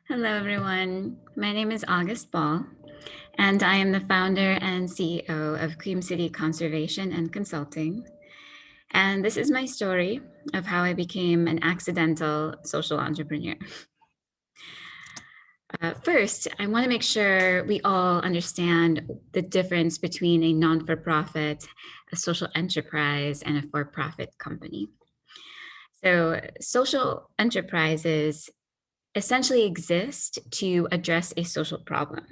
Hello, everyone. My name is August Ball, and I am the founder and CEO of Cream City Conservation and Consulting. And this is my story of how I became an accidental social entrepreneur. First, I want to make sure we all understand the difference between a non for profit, a social enterprise, and a for profit company. So, social enterprises essentially exist to address a social problem.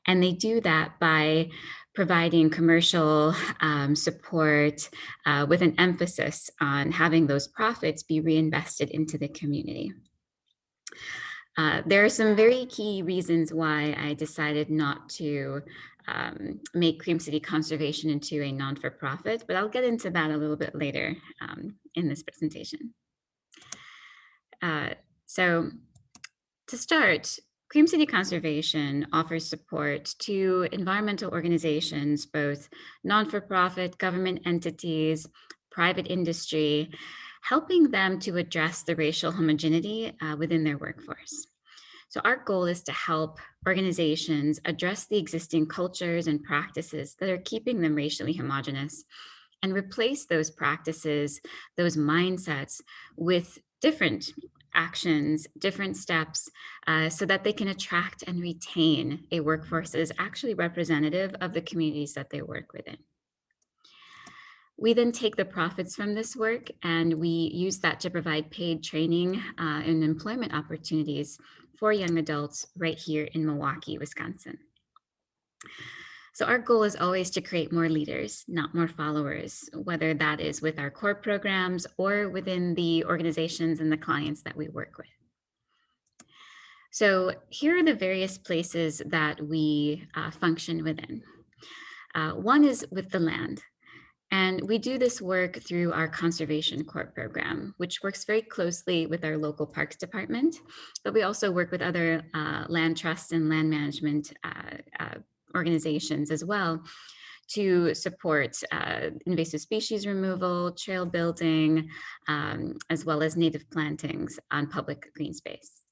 And they do that by providing commercial support with an emphasis on having those profits be reinvested into the community. There are some very key reasons why I decided not to make Cream City Conservation into a non-for-profit, but I'll get into that a little bit later in this presentation. Uh, so to start, Cream City Conservation offers support to environmental organizations, both non-for-profit, government entities, private industry, helping them to address the racial homogeneity within their workforce. So our goal is to help organizations address the existing cultures and practices that are keeping them racially homogenous and replace those practices, those mindsets with different actions, different steps, so that they can attract and retain a workforce that is actually representative of the communities that they work within. We then take the profits from this work and we use that to provide paid training and employment opportunities for young adults right here in Milwaukee, Wisconsin. So our goal is always to create more leaders, not more followers, whether that is with our core programs or within the organizations and the clients that we work with. So here are the various places that we function within. One is with the land. And we do this work through our Conservation Corps program, which works very closely with our local parks department, but we also work with other land trusts and land management organizations as well to support invasive species removal, trail building, as well as native plantings on public green space.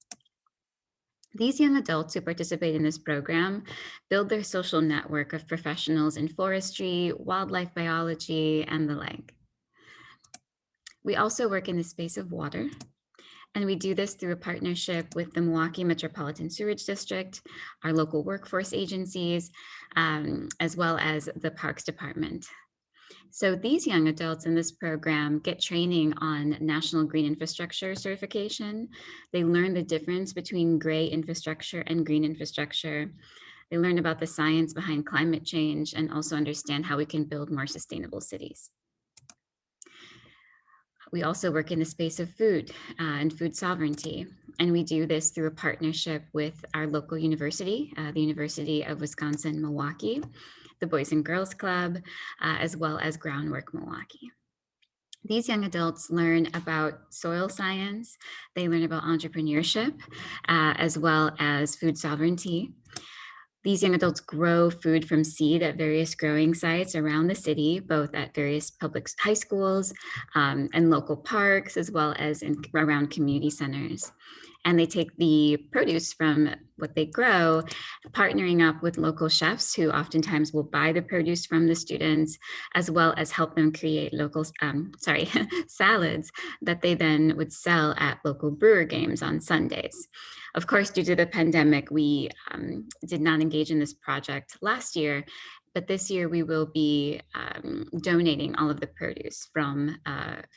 These young adults who participate in this program build their social network of professionals in forestry, wildlife biology, and the like. We also work in the space of water, and we do this through a partnership with the Milwaukee Metropolitan Sewerage District, our local workforce agencies, as well as the Parks Department. So these young adults in this program get training on National Green Infrastructure certification. They learn the difference between gray infrastructure and green infrastructure. They learn about the science behind climate change and also understand how we can build more sustainable cities. We also work in the space of food and food sovereignty. And we do this through a partnership with our local university, the University of Wisconsin-Milwaukee, the Boys and Girls Club, as well as Groundwork Milwaukee. These young adults learn about soil science, they learn about entrepreneurship, as well as food sovereignty. These young adults grow food from seed at various growing sites around the city, both at various public high schools and local parks, as well as around community centers. And they take the produce from what they grow, partnering up with local chefs who oftentimes will buy the produce from the students, as well as help them create local, salads that they then would sell at local brewer games on Sundays. Of course, due to the pandemic, we did not engage in this project last year, but this year we will be donating all of the produce from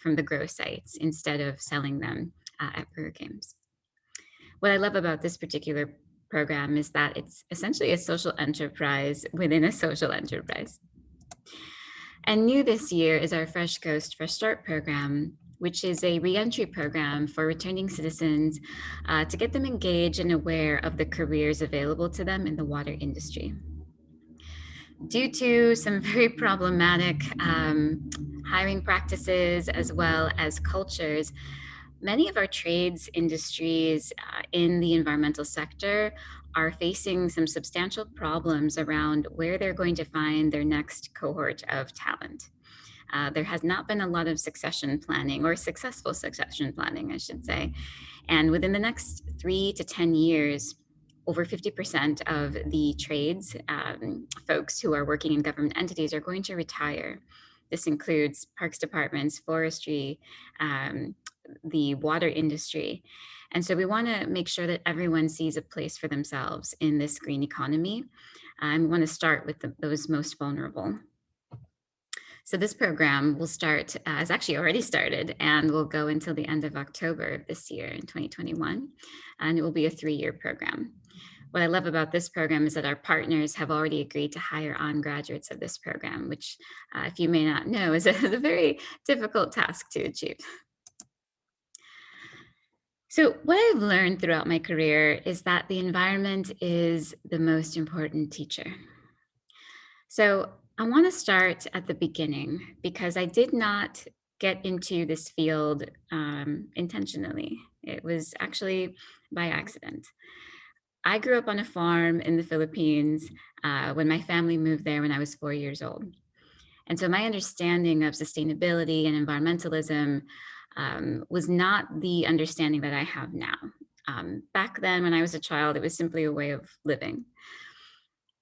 the grow sites instead of selling them at brewer games. What I love about this particular program is that it's essentially a social enterprise within a social enterprise. And new this year is our Fresh Coast, Fresh Start program, which is a reentry program for returning citizens to get them engaged and aware of the careers available to them in the water industry. Due to some very problematic hiring practices as well as cultures, many of our trades industries in the environmental sector are facing some substantial problems around where they're going to find their next cohort of talent. there has not been a lot of succession planning, or successful succession planning, I should say. And within the next 3 to 10 years, over 50% of the trades folks who are working in government entities are going to retire. This includes parks departments, forestry, the water industry. And so we want to make sure that everyone sees a place for themselves in this green economy. We want to start with those most vulnerable. So this program will start, has actually already started, and will go until the end of October of this year in 2021. And it will be a 3-year program. What I love about this program is that our partners have already agreed to hire on graduates of this program, which, if you may not know, is a very difficult task to achieve. So what I've learned throughout my career is that the environment is the most important teacher. So I want to start at the beginning, because I did not get into this field intentionally. It was actually by accident. I grew up on a farm in the Philippines when my family moved there when I was 4 years old. And so my understanding of sustainability and environmentalism was not the understanding that I have now. Back then, when I was a child, it was simply a way of living.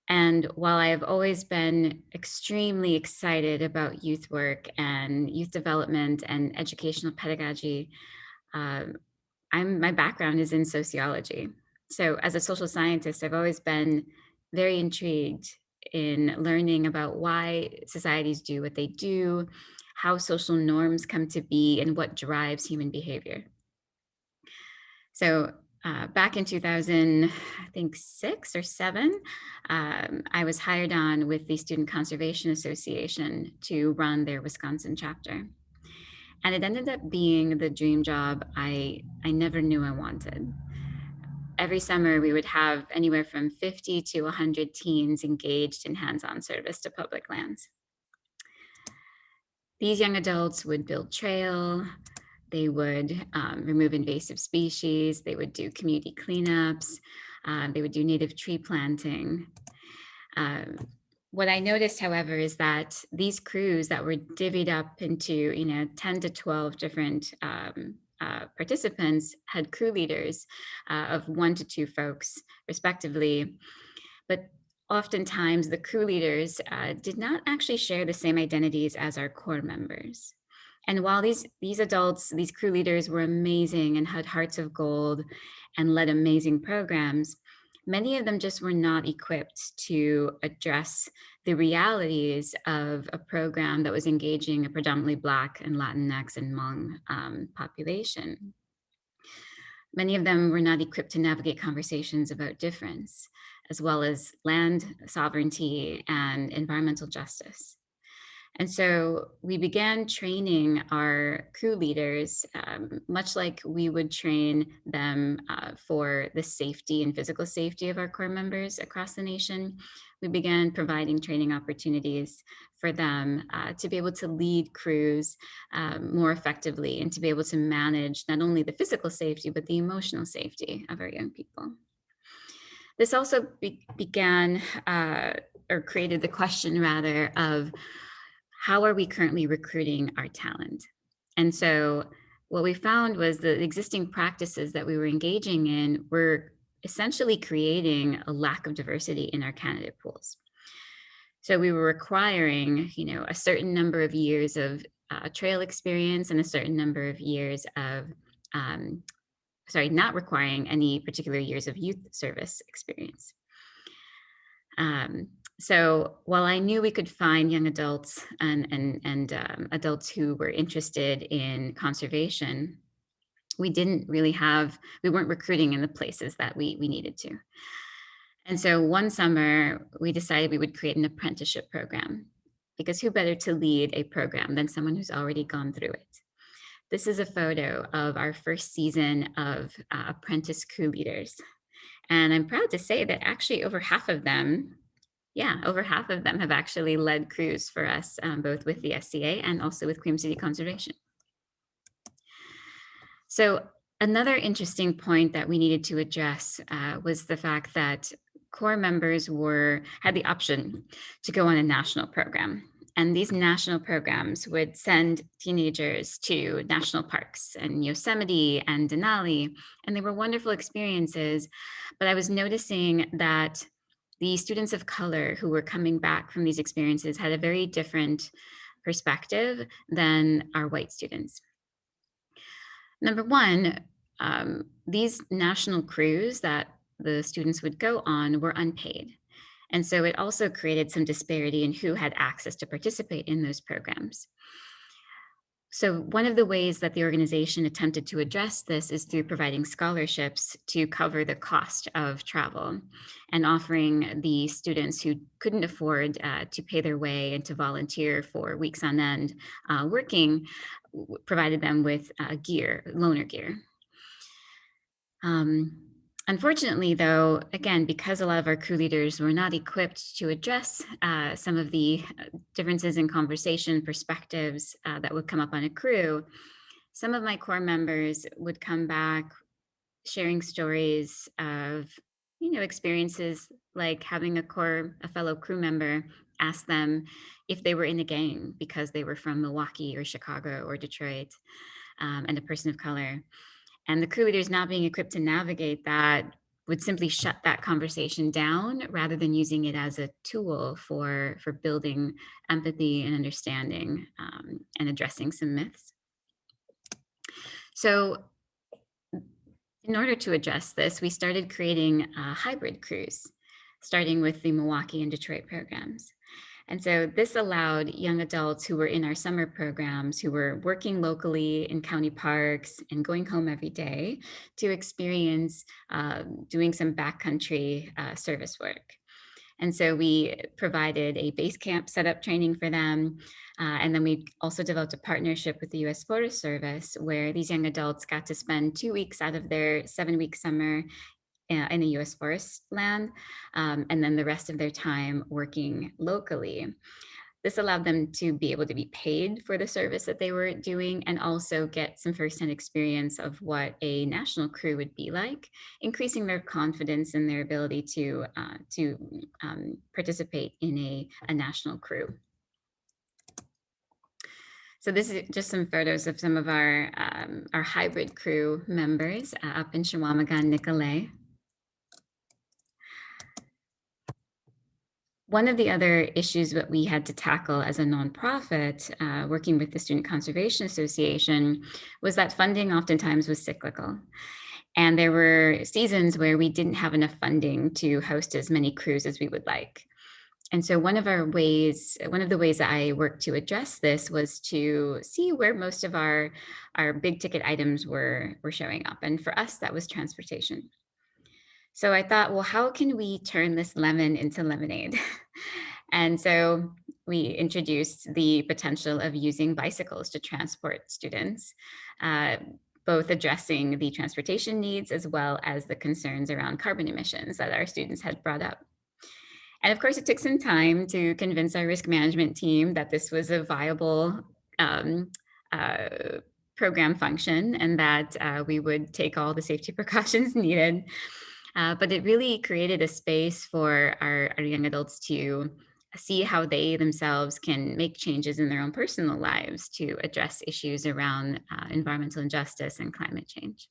And while I have always been extremely excited about youth work and youth development and educational pedagogy, my background is in sociology. So as a social scientist, I've always been very intrigued in learning about why societies do what they do, how social norms come to be, and what drives human behavior. So back in 2000, I think 6 or 7, I was hired on with the Student Conservation Association to run their Wisconsin chapter. And it ended up being the dream job I never knew I wanted. Every summer, we would have anywhere from 50 to 100 teens engaged in hands-on service to public lands. These young adults would build trail, they would remove invasive species, they would do community cleanups, they would do native tree planting. What I noticed, however, is that these crews that were divvied up into 10 to 12 different participants had crew leaders of 1 to 2 folks, respectively. But oftentimes, the crew leaders did not actually share the same identities as our core members. And while these adults, these crew leaders were amazing and had hearts of gold and led amazing programs, many of them just were not equipped to address the realities of a program that was engaging a predominantly Black and Latinx and Hmong population. Many of them were not equipped to navigate conversations about difference, as well as land sovereignty and environmental justice. And so we began training our crew leaders, much like we would train them for the safety and physical safety of our core members across the nation. We began providing training opportunities for them to be able to lead crews more effectively and to be able to manage not only the physical safety, but the emotional safety of our young people. This also began or created the question, rather, of how are we currently recruiting our talent? And so what we found was the existing practices that we were engaging in were essentially creating a lack of diversity in our candidate pools. So we were requiring, a certain number of years of trail experience and a certain number of years of, not requiring any particular years of youth service experience. So while I knew we could find young adults and adults who were interested in conservation, we weren't recruiting in the places that we needed to. And so one summer, we decided we would create an apprenticeship program, because who better to lead a program than someone who's already gone through it? This is a photo of our first season of apprentice crew leaders. And I'm proud to say that actually over half of them have actually led crews for us, both with the SCA and also with Queen City Conservation. So another interesting point that we needed to address was the fact that core members had the option to go on a national program. And these national programs would send teenagers to national parks and Yosemite and Denali, and they were wonderful experiences. But I was noticing that the students of color who were coming back from these experiences had a very different perspective than our white students. Number one, these national crews that the students would go on were unpaid. And so it also created some disparity in who had access to participate in those programs. So one of the ways that the organization attempted to address this is through providing scholarships to cover the cost of travel and offering the students who couldn't afford to pay their way and to volunteer for weeks on end working, provided them with gear, loaner gear. Unfortunately, though, again, because a lot of our crew leaders were not equipped to address some of the differences in conversation perspectives that would come up on a crew, some of my core members would come back sharing stories of, experiences like having a fellow crew member ask them if they were in a gang because they were from Milwaukee or Chicago or Detroit, and a person of color. And the crew leaders not being equipped to navigate that would simply shut that conversation down rather than using it as a tool for building empathy and understanding, and addressing some myths. So in order to address this, we started creating hybrid crews, starting with the Milwaukee and Detroit programs. And so this allowed young adults who were in our summer programs, who were working locally in county parks and going home every day, to experience doing some backcountry service work. And so we provided a base camp setup training for them. And then we also developed a partnership with the US Forest Service, where these young adults got to spend 2 weeks out of their 7-week summer in the US forest land, and then the rest of their time working locally. This allowed them to be able to be paid for the service that they were doing and also get some firsthand experience of what a national crew would be like, increasing their confidence in their ability to participate in a national crew. So this is just some photos of some of our hybrid crew members up in Chequamegon and Nicolet. One of the other issues that we had to tackle as a nonprofit, working with the Student Conservation Association, was that funding oftentimes was cyclical. And there were seasons where we didn't have enough funding to host as many crews as we would like. And so one of the ways that I worked to address this was to see where most of our big ticket items were showing up. And for us, that was transportation. So I thought, well, how can we turn this lemon into lemonade? And so we introduced the potential of using bicycles to transport students, both addressing the transportation needs as well as the concerns around carbon emissions that our students had brought up. And of course, it took some time to convince our risk management team that this was a viable program function and that we would take all the safety precautions needed. But it really created a space for our young adults to see how they themselves can make changes in their own personal lives to address issues around environmental injustice and climate change.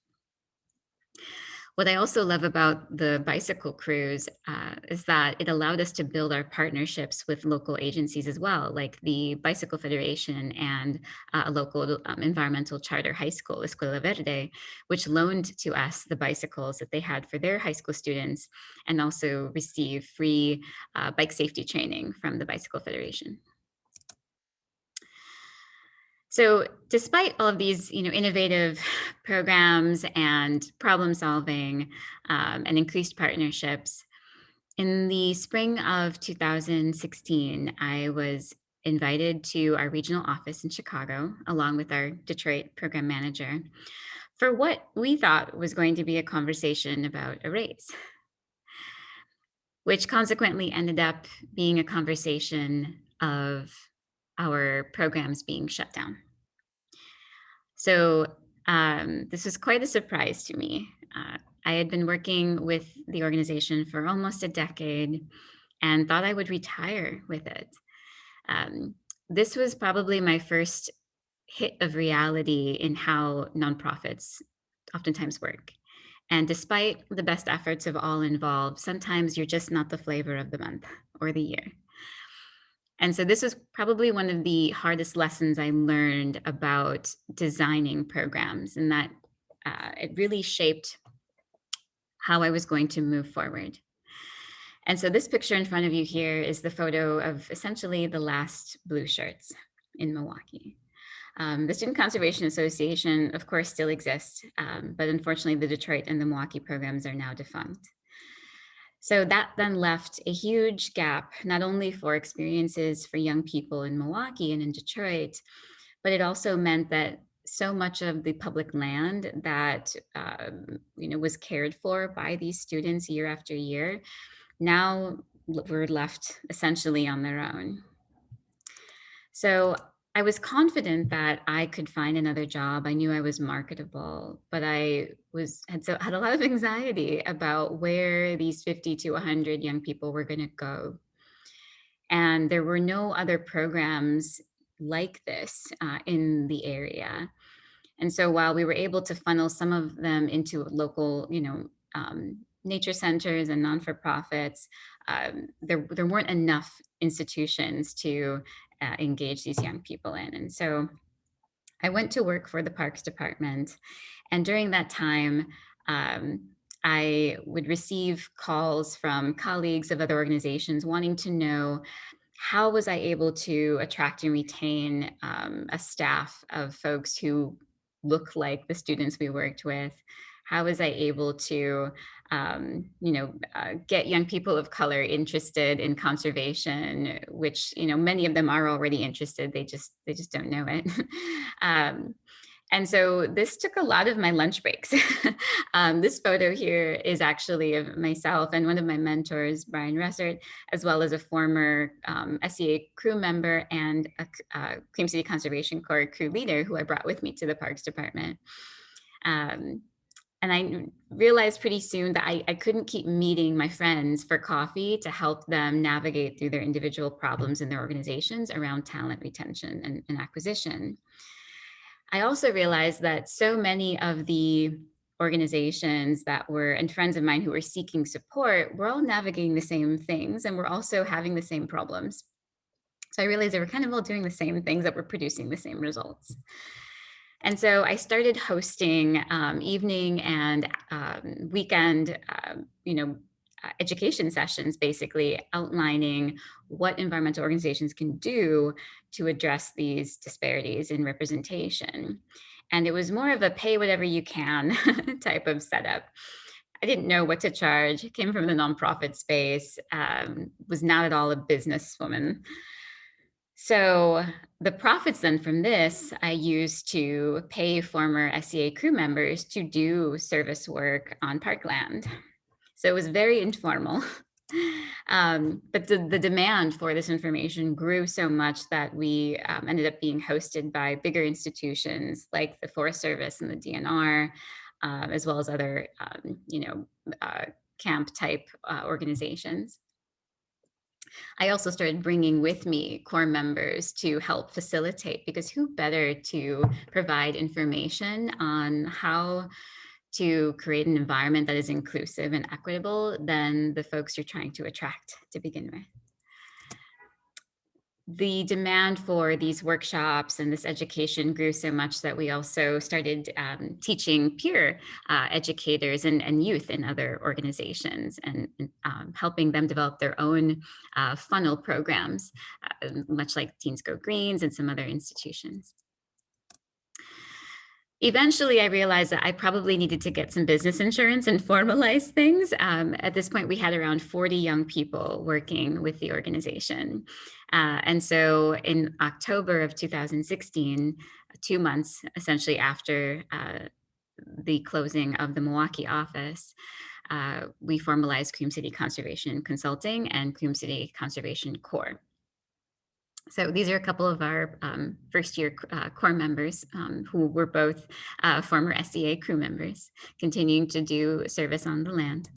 What I also love about the bicycle cruise is that it allowed us to build our partnerships with local agencies as well, like the Bicycle Federation and a local environmental charter high school, Escuela Verde, which loaned to us the bicycles that they had for their high school students and also receive free bike safety training from the Bicycle Federation. So despite all of these, innovative programs and problem solving and increased partnerships, in the spring of 2016, I was invited to our regional office in Chicago, along with our Detroit program manager, for what we thought was going to be a conversation about a race, which consequently ended up being a conversation of our programs being shut down. So this was quite a surprise to me. I had been working with the organization for almost a decade and thought I would retire with it. this was probably my first hit of reality in how nonprofits oftentimes work. And despite the best efforts of all involved, sometimes you're just not the flavor of the month or the year. And so this was probably one of the hardest lessons I learned about designing programs, and that it really shaped how I was going to move forward. And so this picture in front of you here is the photo of essentially the last blue shirts in Milwaukee. The Student Conservation Association, of course, still exists, but unfortunately the Detroit and the Milwaukee programs are now defunct. So that then left a huge gap, not only for experiences for young people in Milwaukee and in Detroit, but it also meant that so much of the public land that was cared for by these students year after year, now were left essentially on their own. So I was confident that I could find another job. I knew I was marketable, but I had a lot of anxiety about where these 50 to 100 young people were going to go. And there were no other programs like this in the area. And so while we were able to funnel some of them into local, nature centers and non-for-profits, there weren't enough institutions to engage these young people in. And so I went to work for the Parks Department. And during that time, I would receive calls from colleagues of other organizations wanting to know, how was I able to attract and retain a staff of folks who look like the students we worked with? How was I able to, get young people of color interested in conservation, which, many of them are already interested. They just don't know it. And so this took a lot of my lunch breaks. This photo here is actually of myself and one of my mentors, Brian Ressert, as well as a former SEA crew member and a Cream City Conservation Corps crew leader who I brought with me to the Parks Department. And I realized pretty soon that I couldn't keep meeting my friends for coffee to help them navigate through their individual problems in their organizations around talent retention and acquisition. I also realized that so many of the organizations and friends of mine who were seeking support, were all navigating the same things and we're also having the same problems. So I realized they were kind of all doing the same things that were producing the same results. And so I started hosting evening and weekend, education sessions, basically outlining what environmental organizations can do to address these disparities in representation. And it was more of a pay whatever you can type of setup. I didn't know what to charge, came from the nonprofit space, was not at all a businesswoman. So the profits then from this, I used to pay former SEA crew members to do service work on parkland. So it was very informal. But the demand for this information grew so much that we ended up being hosted by bigger institutions like the Forest Service and the DNR, as well as other, camp type organizations. I also started bringing with me Corps members to help facilitate, because who better to provide information on how to create an environment that is inclusive and equitable than the folks you're trying to attract to begin with. The demand for these workshops and this education grew so much that we also started teaching peer educators and youth in other organizations and helping them develop their own funnel programs, much like Teens Go Greens and some other institutions. Eventually, I realized that I probably needed to get some business insurance and formalize things. At this point, we had around 40 young people working with the organization. And so in October of 2016, 2 months essentially after the closing of the Milwaukee office, we formalized Cream City Conservation Consulting and Cream City Conservation Corps. So these are a couple of our first year Corps members who were both former SEA crew members, continuing to do service on the land.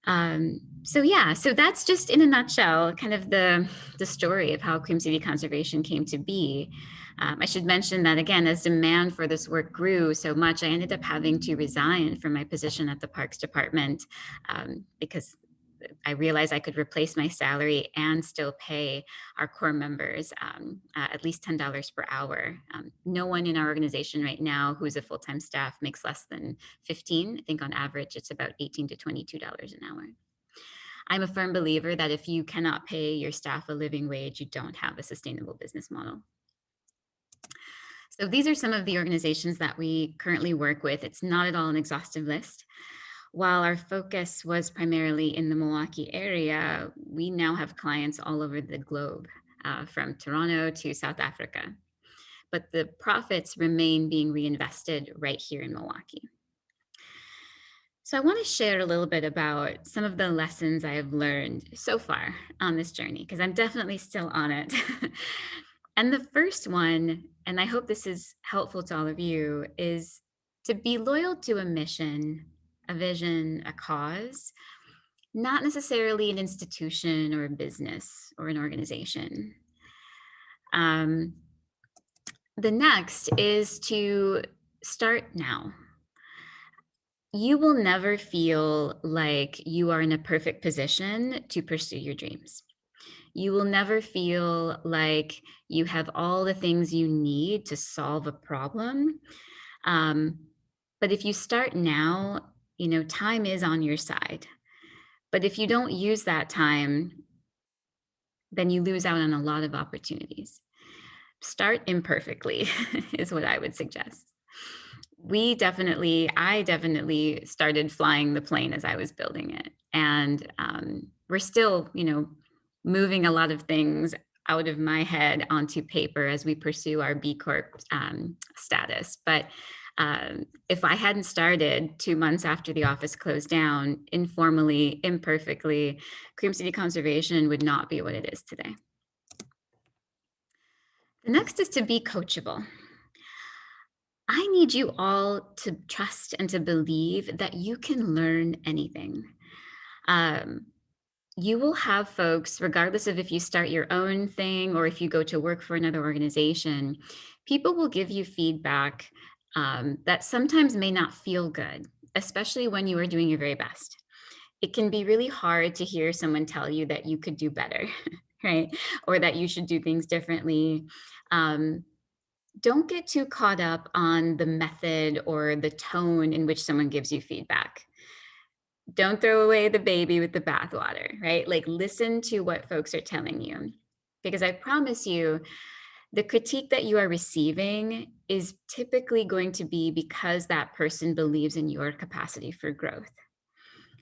So that's just in a nutshell, kind of the story of how Cream City Conservation came to be. I should mention that again, as demand for this work grew so much, I ended up having to resign from my position at the Parks Department because I realized I could replace my salary and still pay our core members at least $10 per hour. No one in our organization right now who's a full-time staff makes less than 15. I think on average, it's about $18 to $22 an hour. I'm a firm believer that if you cannot pay your staff a living wage, you don't have a sustainable business model. So these are some of the organizations that we currently work with. It's not at all an exhaustive list. While our focus was primarily in the Milwaukee area, we now have clients all over the globe, from Toronto to South Africa. But the profits remain being reinvested right here in Milwaukee. So I want to share a little bit about some of the lessons I have learned so far on this journey, because I'm definitely still on it. And the first one, and I hope this is helpful to all of you, is to be loyal to a mission, a vision, a cause, not necessarily an institution or a business or an organization. The next is to start now. You will never feel like you are in a perfect position to pursue your dreams. You will never feel like you have all the things you need to solve a problem. But if you start now, time is on your side. But if you don't use that time, then you lose out on a lot of opportunities. Start imperfectly is what I would suggest. I definitely started flying the plane as I was building it. And we're still, moving a lot of things out of my head onto paper as we pursue our B Corp status. But if I hadn't started 2 months after the office closed down, informally, imperfectly, Cream City Conservation would not be what it is today. The next is to be coachable. I need you all to trust and to believe that you can learn anything. You will have folks, regardless of if you start your own thing or if you go to work for another organization, people will give you feedback that sometimes may not feel good, especially when you are doing your very best. It can be really hard to hear someone tell you that you could do better, right? Or that you should do things differently. Don't get too caught up on the method or the tone in which someone gives you feedback. Don't throw away the baby with the bathwater, right? Like listen to what folks are telling you. Because I promise you, the critique that you are receiving is typically going to be because that person believes in your capacity for growth.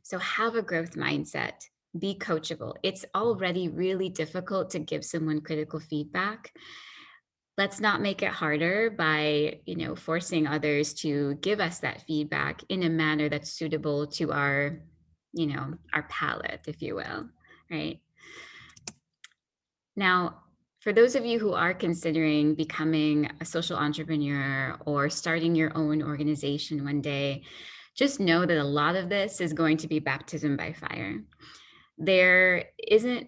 So have a growth mindset, be coachable. It's already really difficult to give someone critical feedback. Let's not make it harder by, forcing others to give us that feedback in a manner that's suitable to our palate, if you will, right? Now, for those of you who are considering becoming a social entrepreneur or starting your own organization one day, just know that a lot of this is going to be baptism by fire. There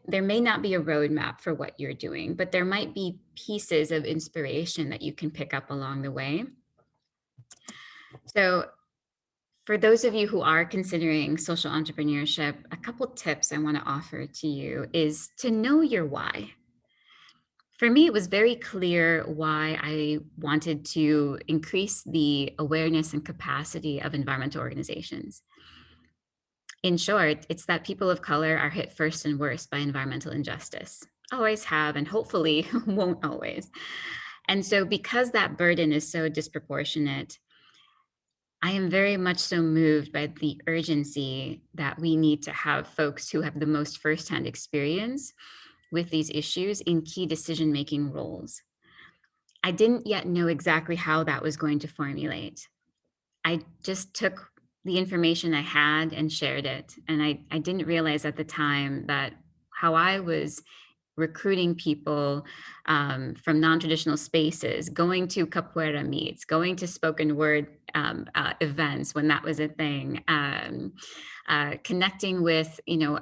may not be a roadmap for what you're doing, but there might be pieces of inspiration that you can pick up along the way. So for those of you who are considering social entrepreneurship, a couple tips I want to offer to you is to know your why. For me, it was very clear why I wanted to increase the awareness and capacity of environmental organizations. In short, it's that people of color are hit first and worst by environmental injustice. Always have, and hopefully won't always. And so because that burden is so disproportionate, I am very much so moved by the urgency that we need to have folks who have the most firsthand experience with these issues in key decision-making roles. I didn't yet know exactly how that was going to formulate. I just took the information I had and shared it. And I didn't realize at the time that how I was recruiting people from non-traditional spaces, going to capoeira meets, going to spoken word events when that was a thing, connecting with,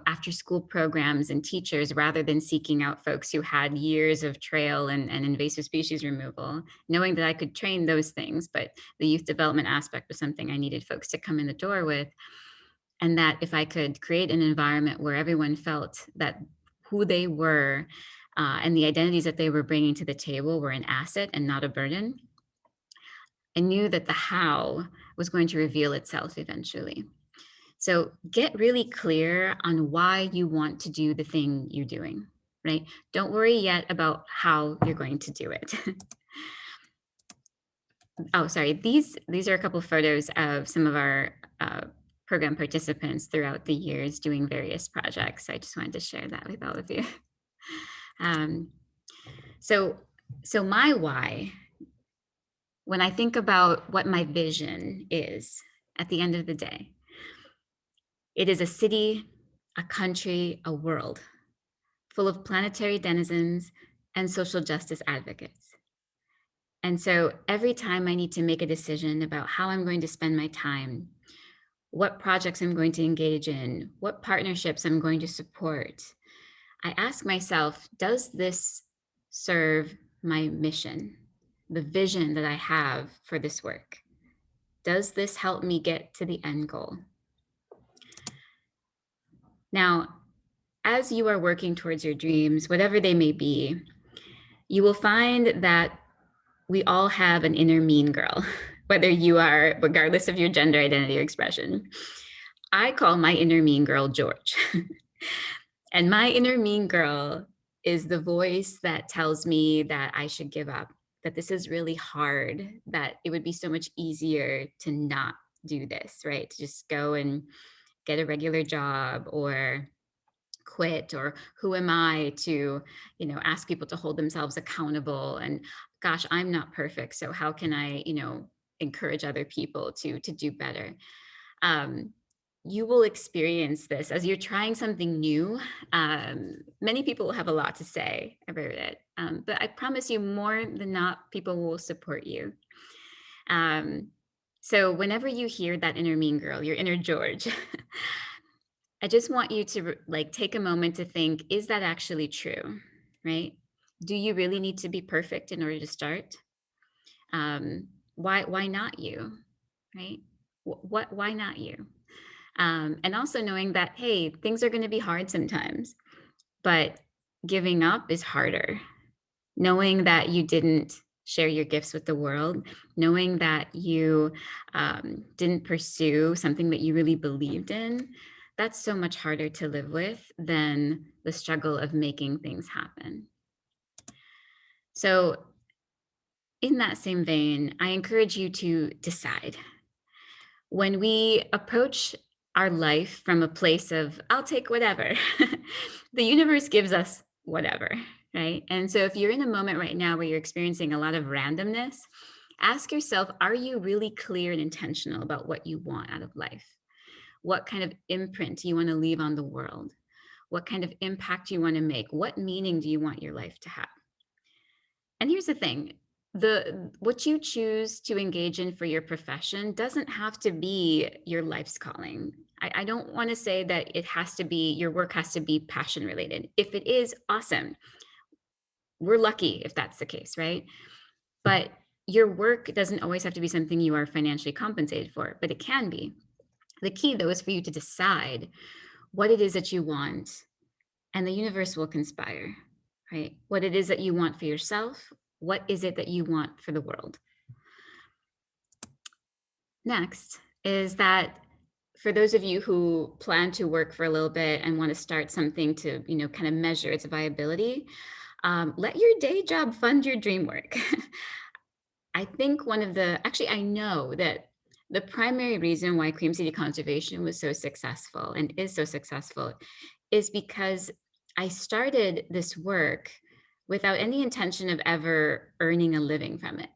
after school programs and teachers rather than seeking out folks who had years of trail and invasive species removal, knowing that I could train those things, but the youth development aspect was something I needed folks to come in the door with. And that if I could create an environment where everyone felt that who they were and the identities that they were bringing to the table were an asset and not a burden, I knew that the how was going to reveal itself eventually. So get really clear on why you want to do the thing you're doing, right? Don't worry yet about how you're going to do it. Oh, sorry. These are a couple of photos of some of our program participants throughout the years doing various projects. I just wanted to share that with all of you. So my why, when I think about what my vision is at the end of the day, it is a city, a country, a world full of planetary denizens and social justice advocates. And so every time I need to make a decision about how I'm going to spend my time, what projects I'm going to engage in, what partnerships I'm going to support, I ask myself, does this serve my mission, the vision that I have for this work? Does this help me get to the end goal? Now, as you are working towards your dreams, whatever they may be, you will find that we all have an inner mean girl, whether you are, regardless of your gender identity or expression. I call my inner mean girl George. And my inner mean girl is the voice that tells me that I should give up, that this is really hard, that it would be so much easier to not do this, right? To just go and get a regular job or quit, or who am I to, ask people to hold themselves accountable? And gosh, I'm not perfect. So how can I, encourage other people to do better? You will experience this as you're trying something new. Many people will have a lot to say about it, but I promise you, more than not, people will support you. So whenever you hear that inner mean girl, your inner George, I just want you to take a moment to think, is that actually true, right? Do you really need to be perfect in order to start? Why not you, right? Why not you? And also knowing that, hey, things are going to be hard sometimes, but giving up is harder. Knowing that you didn't share your gifts with the world, knowing that you didn't pursue something that you really believed in, that's so much harder to live with than the struggle of making things happen. So in that same vein, I encourage you to decide. When we approach our life from a place of, I'll take whatever, the universe gives us whatever, right? And so if you're in a moment right now where you're experiencing a lot of randomness, ask yourself, are you really clear and intentional about what you want out of life? What kind of imprint you want to leave on the world? What kind of impact you want to make? What meaning do you want your life to have? And here's the thing, what you choose to engage in for your profession doesn't have to be your life's calling. I don't want to say that it has to be, your work has to be passion related. If it is, awesome. We're lucky if that's the case, right? But your work doesn't always have to be something you are financially compensated for, but it can be. The key, though, is for you to decide what it is that you want, and the universe will conspire, right? What it is that you want for yourself, what is it that you want for the world? Next is that for those of you who plan to work for a little bit and want to start something to, kind of measure its viability, let your day job fund your dream work. I think I know that the primary reason why Cream City Conservation was so successful and is so successful is because I started this work without any intention of ever earning a living from it.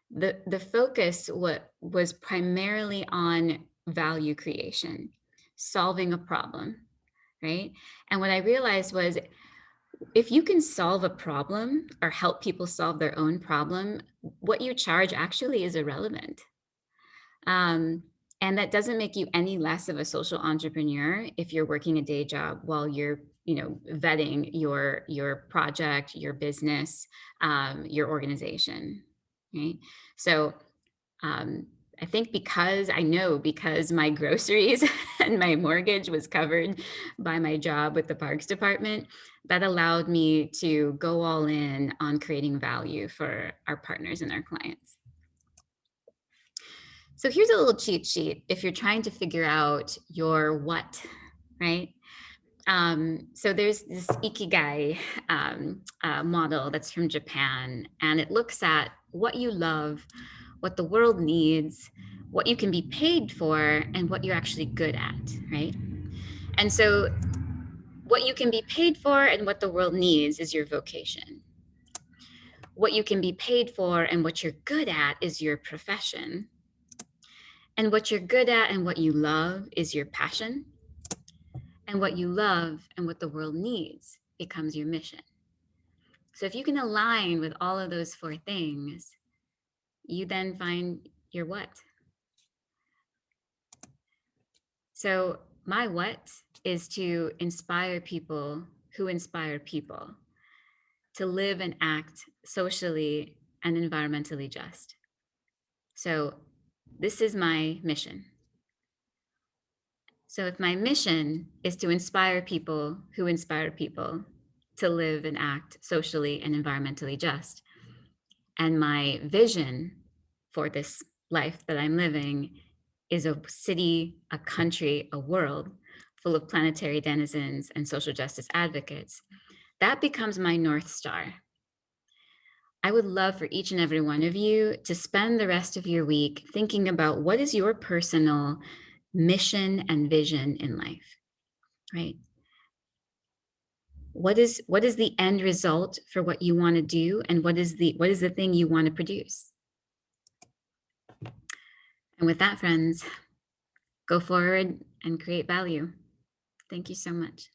The focus was primarily on value creation, solving a problem, right? And what I realized was if you can solve a problem or help people solve their own problem, what you charge actually is irrelevant. And that doesn't make you any less of a social entrepreneur if you're working a day job while you're, vetting your project, your business, your organization, right? So um, I think because my groceries and my mortgage was covered by my job with the Parks Department, that allowed me to go all in on creating value for our partners and our clients. So here's a little cheat sheet if you're trying to figure out your what, right? So there's this Ikigai model that's from Japan, and it looks at what you love, what the world needs, what you can be paid for, and what you're actually good at, right? And so what you can be paid for and what the world needs is your vocation. What you can be paid for and what you're good at is your profession. And what you're good at and what you love is your passion. And what you love and what the world needs becomes your mission. So if you can align with all of those four things, you then find your what. So my what is to inspire people who inspire people to live and act socially and environmentally just. So this is my mission. So if my mission is to inspire people who inspire people to live and act socially and environmentally just, and my vision for this life that I'm living is a city, a country, a world full of planetary denizens and social justice advocates, that becomes my North Star. I would love for each and every one of you to spend the rest of your week thinking about what is your personal mission and vision in life, right? What is the end result for what you want to do, and what is the thing you want to produce? And with that, friends, go forward and create value. Thank you so much.